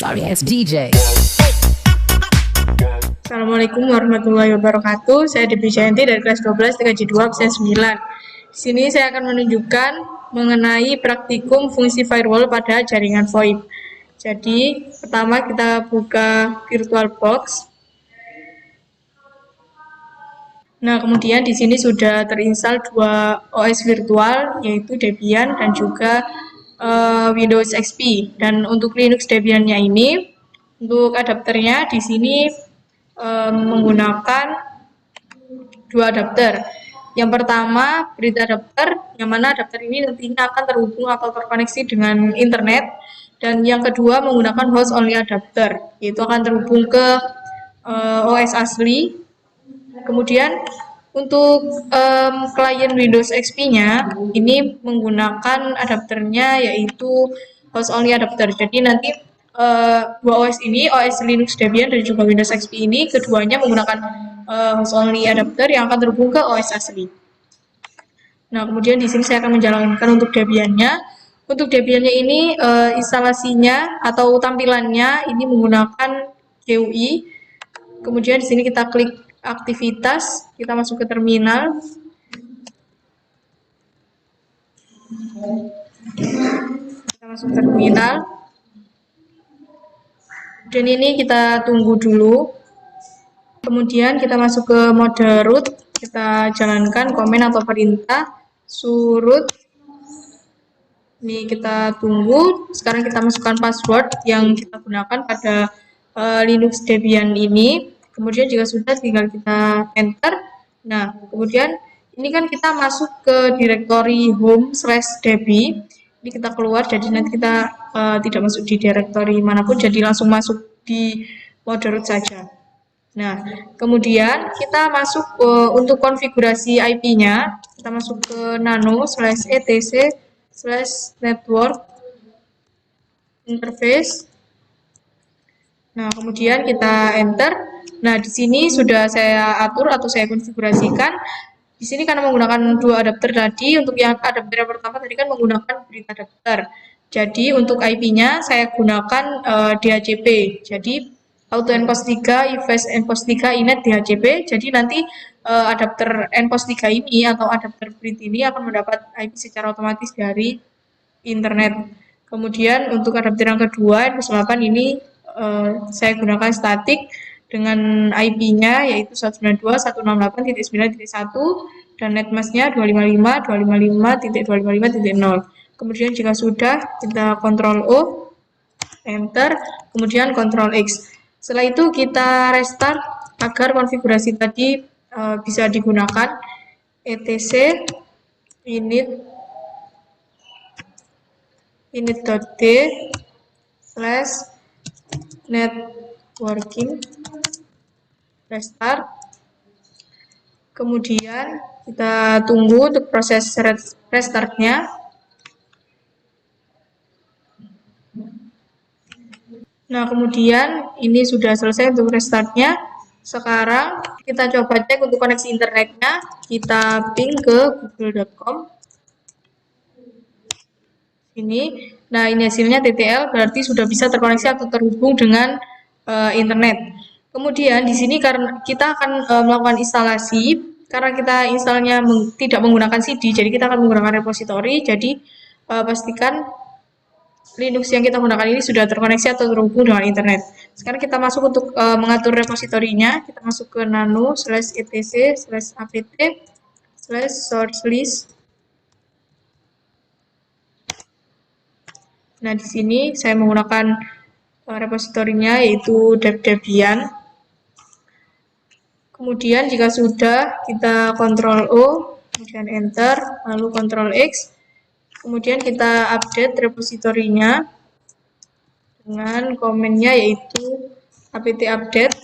Sorry ass DJ. Assalamualaikum warahmatullahi wabarakatuh. Saya Debbie Jayanti dari kelas 12 TKJ 2 absen 9. Di sini saya akan menunjukkan mengenai praktikum fungsi firewall pada jaringan VoIP. Jadi, pertama kita buka VirtualBox. Nah, kemudian di sini sudah terinstal dua OS virtual, yaitu Debian dan juga Windows XP. Dan untuk Linux Debian-nya ini, untuk adapternya di sini menggunakan dua adapter. Yang pertama, Bridge adapter, yang mana adapter ini nantinya akan terhubung atau terkoneksi dengan internet. Dan yang kedua menggunakan host only adapter, yaitu akan terhubung ke OS asli. Kemudian untuk klien Windows XP-nya ini menggunakan adapternya yaitu host only adapter. Jadi nanti dua OS ini, OS Linux Debian dan juga Windows XP ini keduanya menggunakan host only adapter yang akan terhubung ke OS asli. Nah, kemudian di sini saya akan menjalankan untuk Debian-nya. Untuk Debian-nya ini instalasinya atau tampilannya ini menggunakan GUI. Kemudian di sini kita klik aktivitas, kita masuk ke terminal. Kita masuk terminal. Dan ini kita tunggu dulu. Kemudian kita masuk ke mode root, kita jalankan komen atau perintah surut. Ini kita tunggu. Sekarang kita masukkan password yang kita gunakan pada Linux Debian ini. Kemudian jika sudah tinggal kita enter. Nah, kemudian ini kan kita masuk ke directory home/debi. Ini kita keluar, jadi nanti kita tidak masuk di directory manapun, jadi langsung masuk di mode root saja. Nah, kemudian kita masuk untuk konfigurasi IP-nya, kita masuk ke nano/etc/network interface. Nah, kemudian kita enter. Nah, di sini sudah saya atur atau saya konfigurasikan. Di sini karena menggunakan dua adapter tadi, untuk yang adapter yang pertama tadi kan menggunakan Bridge adapter. Jadi untuk IP-nya saya gunakan DHCP. Jadi auto npost 3, EVES npost 3, inet DHCP. Jadi nanti adapter npost 3 ini atau adapter Bridge ini akan mendapat IP secara otomatis dari internet. Kemudian untuk adapter yang kedua npost 8 ini saya gunakan statik dengan IP-nya yaitu 192.168.9.1 dan netmask-nya 255.255.255.0. Kemudian jika sudah, kita Ctrl O, Enter, kemudian Ctrl X. Setelah itu kita restart agar konfigurasi tadi bisa digunakan. etc init.d/networking restart. Kemudian kita tunggu untuk proses restartnya. Nah, kemudian ini sudah selesai untuk restartnya. Sekarang kita coba cek untuk koneksi internetnya. Kita ping ke google.com. Ini, nah ini hasilnya TTL, berarti sudah bisa terkoneksi atau terhubung dengan internet. Kemudian di sini karena kita akan melakukan instalasi, karena kita instalnya tidak menggunakan CD, jadi kita akan menggunakan repository. Jadi pastikan Linux yang kita gunakan ini sudah terkoneksi atau terhubung dengan internet. Sekarang kita masuk untuk mengatur repositorinya. Kita masuk ke nano/etc/apt/source list. Nah, di sini saya menggunakan repositorinya yaitu Debian. Kemudian jika sudah, kita Ctrl O, kemudian Enter, lalu Ctrl X. Kemudian kita update repositorinya dengan komennya yaitu apt update.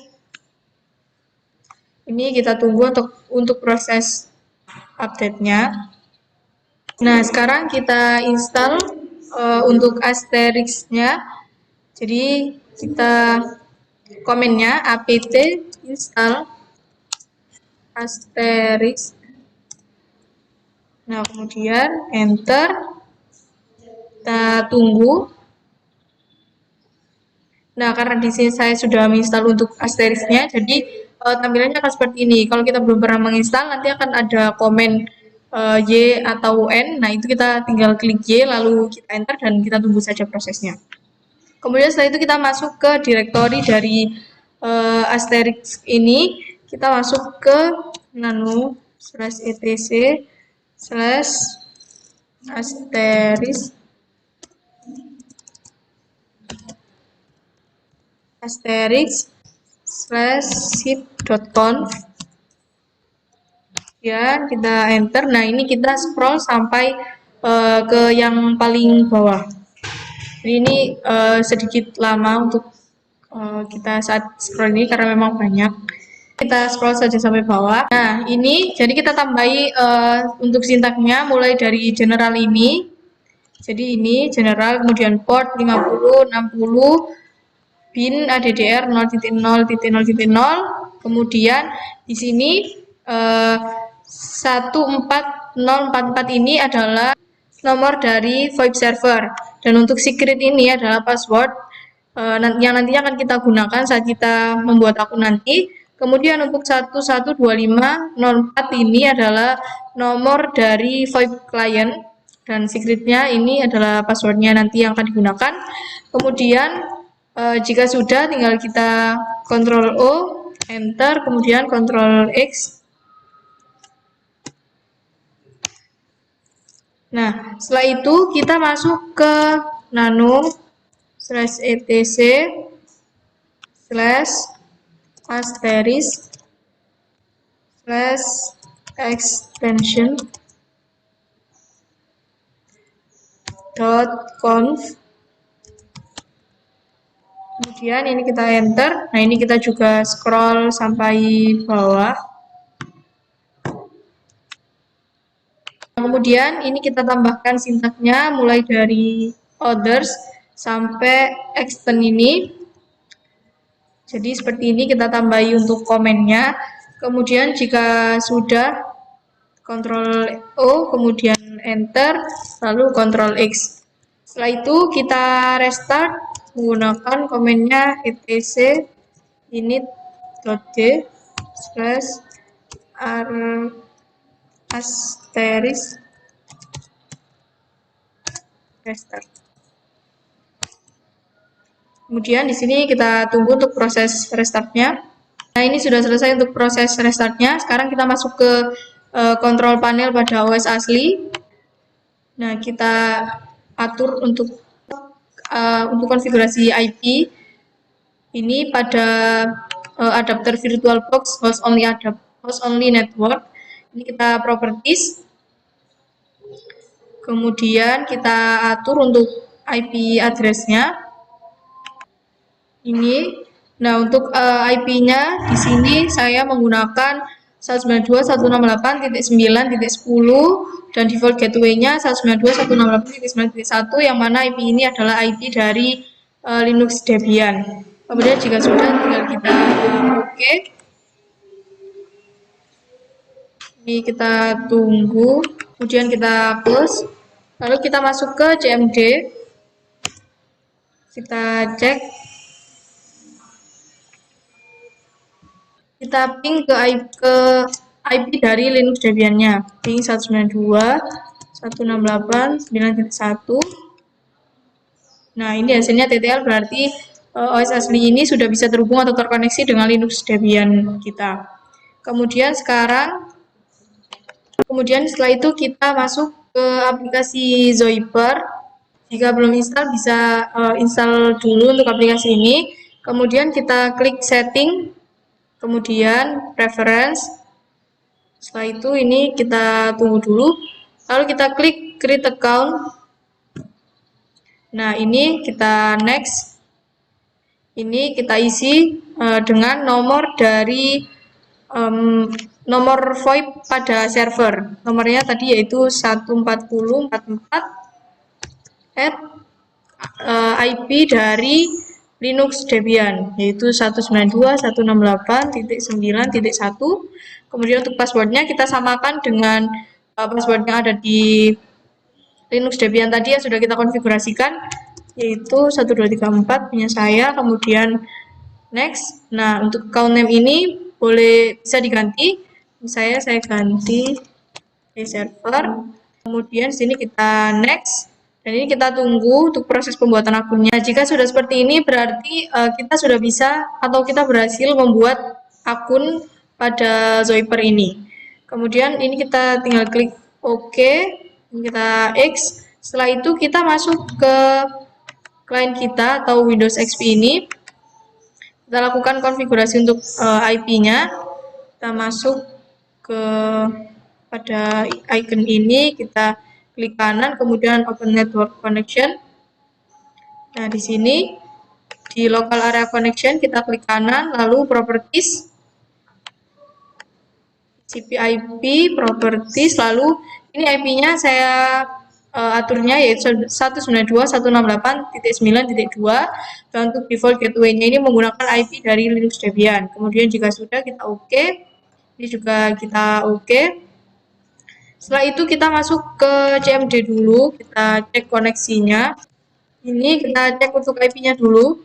Ini kita tunggu untuk proses update-nya. Nah, sekarang kita install untuk Asterix-nya. Jadi kita komennya apt install Asterix. Nah, kemudian enter. Kita tunggu. Nah, karena di sini saya sudah menginstal untuk asterisknya, jadi tampilannya akan seperti ini. Kalau kita belum pernah menginstal, nanti akan ada komen Y atau N. Nah, itu kita tinggal klik Y, lalu kita enter, dan kita tunggu saja prosesnya. Kemudian setelah itu kita masuk ke direktori dari asterisk ini. Kita masuk ke nano /etc /sheet.conf. Ya, kita enter. Nah, ini kita scroll sampai ke yang paling bawah. Jadi ini sedikit lama untuk kita saat scroll ini karena memang banyak. Kita scroll saja sampai bawah. Nah, ini jadi kita tambahi untuk sintaknya mulai dari general ini. Jadi ini general, kemudian port 50, 60, bin ADDR 0.0.0.0. Kemudian di sini 14044 ini adalah nomor dari VoIP server, dan untuk secret ini adalah password yang nantinya akan kita gunakan saat kita membuat akun nanti. Kemudian untuk 112504 ini adalah nomor dari VoIP client, dan secretnya ini adalah passwordnya nanti yang akan digunakan. Kemudian jika sudah, tinggal kita Ctrl O, enter, kemudian Ctrl X. Nah, setelah itu kita masuk ke nano /etc /extension.conf. Kemudian ini kita enter. Nah, ini kita juga scroll sampai bawah. Kemudian ini kita tambahkan sintaknya mulai dari others sampai extend ini. Jadi seperti ini kita tambahi untuk komennya. Kemudian jika sudah, Ctrl O, kemudian enter, lalu Ctrl X. Setelah itu kita restart menggunakan komennya etc init.d /restart. Kemudian di sini kita tunggu untuk proses restartnya. Nah, ini sudah selesai untuk proses restartnya. Sekarang kita masuk ke kontrol panel pada OS asli. Nah, kita atur untuk konfigurasi IP ini pada adapter VirtualBox host only network. Ini kita properties. Kemudian kita atur untuk IP address-nya. Ini. Nah, untuk IP-nya di sini saya menggunakan 192.168.9.10 dan default gateway-nya 192.168.9.1, yang mana IP ini adalah IP dari Linux Debian. Kemudian jika sudah, tinggal kita oke. Ini kita tunggu, kemudian kita close, lalu kita masuk ke CMD, kita cek, kita ping ke IP dari Linux Debian-nya, ping 192.168.9.1. Nah, ini hasilnya TTL, berarti OS asli ini sudah bisa terhubung atau terkoneksi dengan Linux Debian kita. Kemudian setelah itu kita masuk ke aplikasi Zoiper. Jika belum install, bisa install dulu untuk aplikasi ini. Kemudian kita klik setting, kemudian preference. Setelah itu ini kita tunggu dulu. Lalu kita klik create account. Nah, ini kita next. Ini kita isi dengan nomor dari nomor VoIP pada server. Nomornya tadi yaitu 14044 IP dari Linux Debian, yaitu 192.168.9.1. Kemudian untuk passwordnya kita samakan dengan password yang ada di Linux Debian tadi yang sudah kita konfigurasikan. yaitu 1234 punya saya, kemudian next. Nah, untuk account name ini bisa diganti. Saya ganti di server. Kemudian sini kita next. Dan ini kita tunggu untuk proses pembuatan akunnya. Nah, jika sudah seperti ini berarti kita sudah bisa atau kita berhasil membuat akun pada Zoiper ini. Kemudian ini kita tinggal klik OK, kita X. Setelah itu kita masuk ke klien kita atau Windows XP ini. Kita lakukan konfigurasi untuk IP-nya. Kita masuk ke pada icon ini, kita klik kanan, kemudian Open Network Connection. Nah, di sini di Local Area Connection kita klik kanan, lalu Properties, TCP/IP, Properties, lalu ini IP-nya saya aturnya yaitu 192.168.9.2, dan untuk default gateway-nya ini menggunakan IP dari Linux Debian. Kemudian jika sudah kita OK, ini juga kita OK. Setelah itu kita masuk ke CMD dulu, kita cek koneksinya. Ini kita cek untuk IP-nya dulu,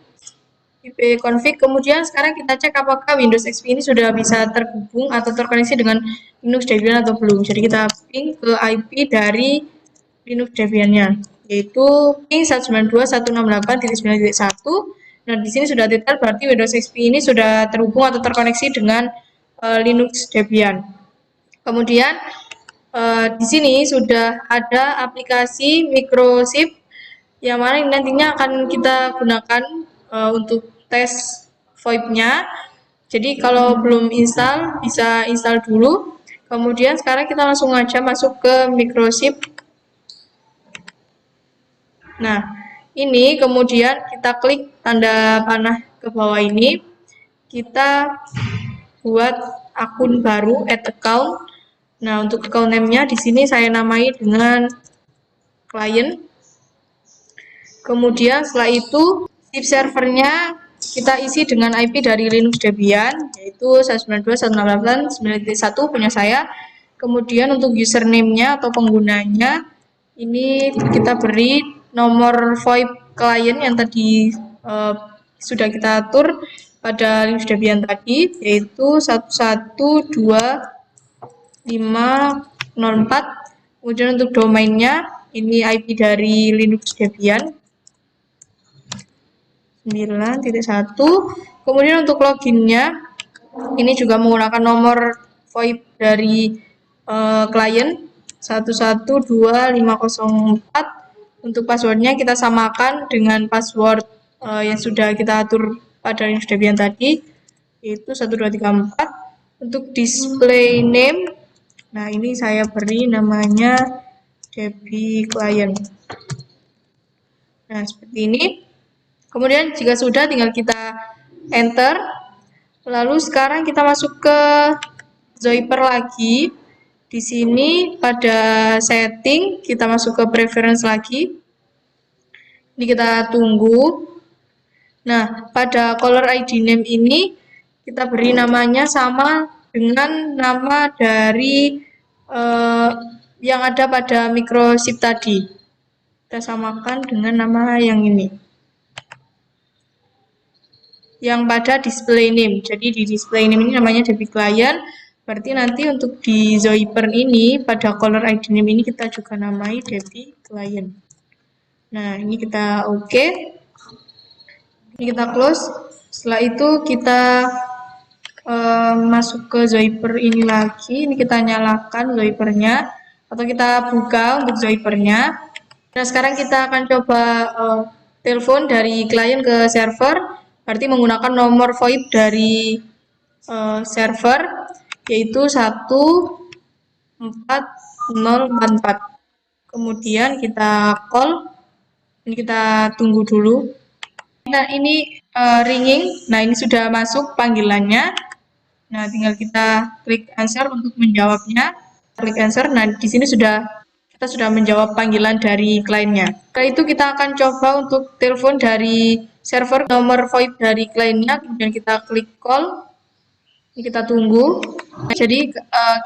IP config. Kemudian sekarang kita cek apakah Windows XP ini sudah bisa terhubung atau terkoneksi dengan Linux Debian atau belum. Jadi kita ping ke IP dari Linux Debian-nya, yaitu ping 192.168.9.1. Nah, di sini sudah detail, berarti Windows XP ini sudah terhubung atau terkoneksi dengan Linux Debian. Kemudian di sini sudah ada aplikasi microchip yang mana nantinya akan kita gunakan untuk tes VoIP-nya. Jadi kalau belum install, bisa install dulu. Kemudian sekarang kita langsung aja masuk ke microchip. Nah, ini kemudian kita klik tanda panah ke bawah ini. Kita buat akun baru, add account. Nah, untuk account name-nya di sini saya namai dengan client. Kemudian setelah itu zip servernya kita isi dengan IP dari Linux Debian, yaitu 192.168.9.1 punya saya. Kemudian untuk username-nya atau penggunanya ini kita beri nomor VoIP client yang tadi sudah kita atur pada Linux Debian tadi, yaitu 112.504. Kemudian untuk domainnya ini IP dari Linux Debian 9.1. Kemudian untuk loginnya ini juga menggunakan nomor VoIP dari klien 112.504. Untuk passwordnya kita samakan dengan password yang sudah kita atur pada Linux Debian tadi, yaitu 1234. Untuk display name, nah ini saya beri namanya Debi Client. Nah, seperti ini. Kemudian jika sudah, tinggal kita enter. Lalu sekarang kita masuk ke Zoiper lagi. Di sini pada setting kita masuk ke preference lagi. Ini kita tunggu. Nah, pada caller ID name ini kita beri namanya sama dengan nama dari yang ada pada microchip tadi. Kita samakan dengan nama yang ini, yang pada display name. Jadi di display name ini namanya Debi Client. Berarti nanti untuk di Zoiper ini pada caller ID name ini kita juga namai Debi Client. Nah, ini kita OK. Ini kita close. Setelah itu kita masuk ke Zoiper ini lagi. Ini kita nyalakan Zoipernya atau kita buka untuk Zoipernya. Nah, sekarang kita akan coba telepon dari klien ke server. Berarti menggunakan nomor VoIP dari server, yaitu 14044. Kemudian kita call. Ini kita tunggu dulu. Nah, ini ringing. Nah, ini sudah masuk panggilannya. Nah, tinggal kita klik answer untuk menjawabnya. Klik answer. Nah, di sini kita sudah menjawab panggilan dari kliennya. Setelah itu kita akan coba untuk telepon dari server nomor VoIP dari kliennya. Kemudian kita klik call. Ini kita tunggu. Nah, jadi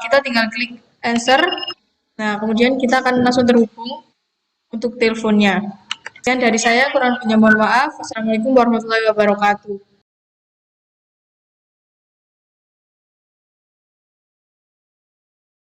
kita tinggal klik answer. Nah, kemudian kita akan langsung terhubung untuk teleponnya. Sekian dari saya, kurang lebihnya mohon maaf. Wassalamualaikum warahmatullahi wabarakatuh.